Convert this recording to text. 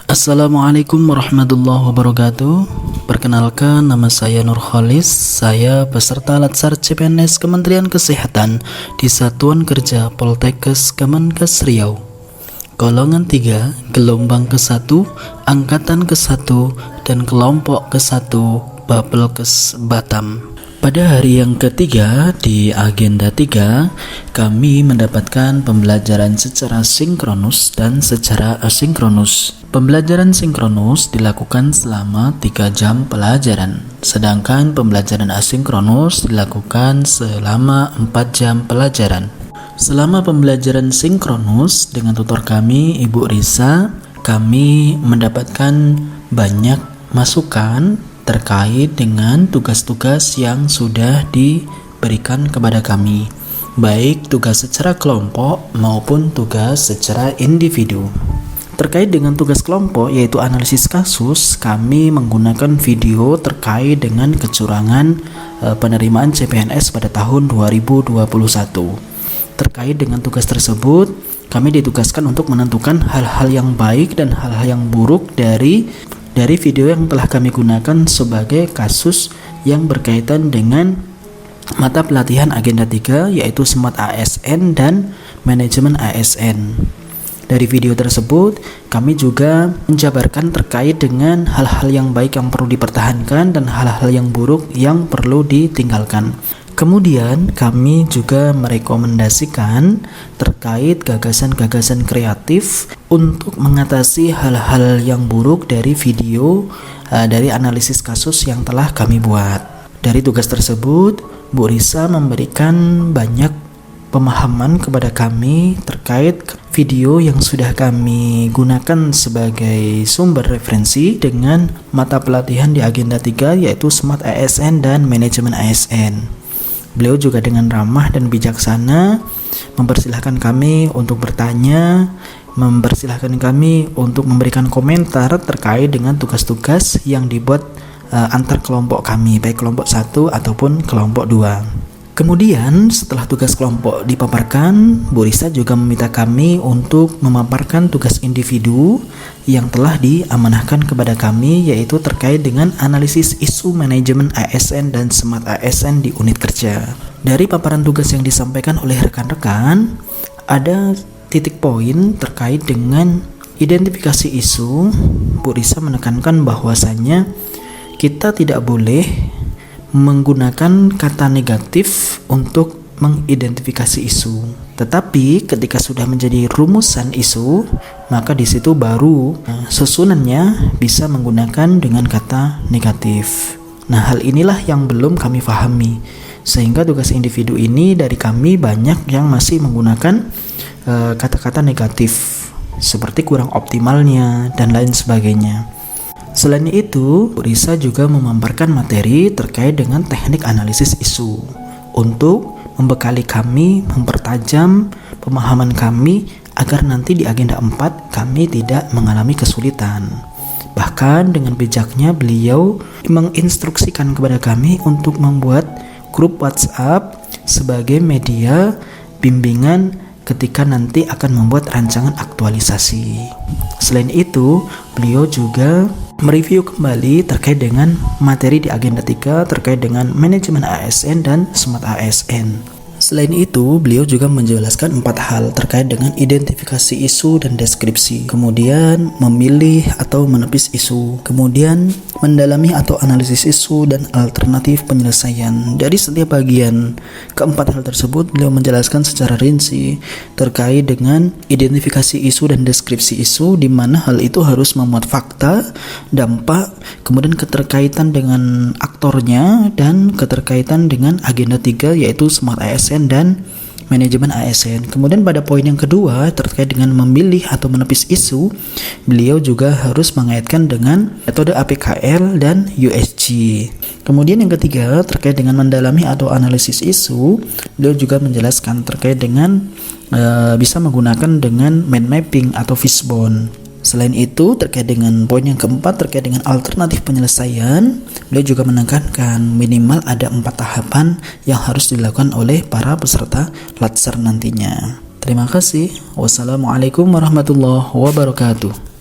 Assalamualaikum warahmatullahi wabarakatuh. Perkenalkan, nama saya Nur Khalis. Saya peserta Latsar CPNS Kementerian Kesehatan di Satuan Kerja Poltekkes Kemenkes Riau. Golongan 3, gelombang ke-1, angkatan ke-1, dan kelompok ke-1 Bapelkes Batam. Pada hari yang ketiga di agenda 3, kami mendapatkan pembelajaran secara sinkronus dan secara asinkronus. Pembelajaran sinkronus dilakukan selama 3 jam pelajaran, sedangkan pembelajaran asinkronus dilakukan selama 4 jam pelajaran. Selama pembelajaran sinkronus dengan tutor kami, Ibu Risa, kami mendapatkan banyak masukan terkait dengan tugas-tugas yang sudah diberikan kepada kami, baik tugas secara kelompok maupun tugas secara individu. Terkait dengan tugas kelompok, yaitu analisis kasus, kami menggunakan video terkait dengan kecurangan penerimaan CPNS pada tahun 2021. Terkait dengan tugas tersebut, kami ditugaskan untuk menentukan hal-hal yang baik dan hal-hal yang buruk dari video yang telah kami gunakan sebagai kasus yang berkaitan dengan mata pelatihan agenda 3, yaitu SMART ASN dan manajemen ASN. Dari video tersebut, kami juga menjabarkan terkait dengan hal-hal yang baik yang perlu dipertahankan dan hal-hal yang buruk yang perlu ditinggalkan. Kemudian kami juga merekomendasikan terkait gagasan-gagasan kreatif untuk mengatasi hal-hal yang buruk dari video dari analisis kasus yang telah kami buat. Dari tugas tersebut, Bu Risa memberikan banyak pemahaman kepada kami terkait video yang sudah kami gunakan sebagai sumber referensi dengan mata pelatihan di agenda 3, yaitu SMART ASN dan manajemen ASN. Beliau juga dengan ramah dan bijaksana mempersilahkan kami untuk bertanya, mempersilahkan kami untuk memberikan komentar terkait dengan tugas-tugas yang dibuat antar kelompok kami, baik kelompok 1 ataupun kelompok 2. Kemudian setelah tugas kelompok dipaparkan, Bu Risa juga meminta kami untuk memaparkan tugas individu yang telah diamanahkan kepada kami, yaitu terkait dengan analisis isu manajemen ASN dan SMART ASN di unit kerja. Dari paparan tugas yang disampaikan oleh rekan-rekan, ada titik poin terkait dengan identifikasi isu. Bu Risa menekankan bahwasannya kita tidak boleh menggunakan kata negatif untuk mengidentifikasi isu. Tetapi ketika sudah menjadi rumusan isu, maka di situ baru susunannya bisa menggunakan dengan kata negatif. Nah, hal inilah yang belum kami pahami, sehingga tugas individu ini dari kami banyak yang masih menggunakan kata-kata negatif seperti kurang optimalnya dan lain sebagainya. Selain itu, Bu Risa juga memaparkan materi terkait dengan teknik analisis isu untuk membekali kami, mempertajam pemahaman kami agar nanti di agenda 4 kami tidak mengalami kesulitan. Bahkan dengan bijaknya beliau menginstruksikan kepada kami untuk membuat grup WhatsApp sebagai media bimbingan ketika nanti akan membuat rancangan aktualisasi. Selain itu, beliau juga mereview kembali terkait dengan materi di agenda 3 terkait dengan manajemen ASN dan SMART ASN. Selain itu, beliau juga menjelaskan 4 hal terkait dengan identifikasi isu dan deskripsi, kemudian memilih atau menepis isu, kemudian mendalami atau analisis isu dan alternatif penyelesaian. Dari setiap bagian keempat hal tersebut, beliau menjelaskan secara rinci terkait dengan identifikasi isu dan deskripsi isu, di mana hal itu harus memuat fakta, dampak, kemudian keterkaitan dengan aktornya, dan keterkaitan dengan agenda 3 yaitu SMART ASN dan manajemen ASN. Kemudian pada poin yang kedua terkait dengan memilih atau menepis isu, beliau juga harus mengaitkan dengan metode APKL dan USG. Kemudian yang ketiga terkait dengan mendalami atau analisis isu, beliau juga menjelaskan terkait dengan bisa menggunakan dengan mind mapping atau fishbone. Selain itu, terkait dengan poin yang keempat terkait dengan alternatif penyelesaian, beliau juga menekankan minimal ada 4 tahapan yang harus dilakukan oleh para peserta Latsar nantinya. Terima kasih. Wassalamualaikum warahmatullahi wabarakatuh.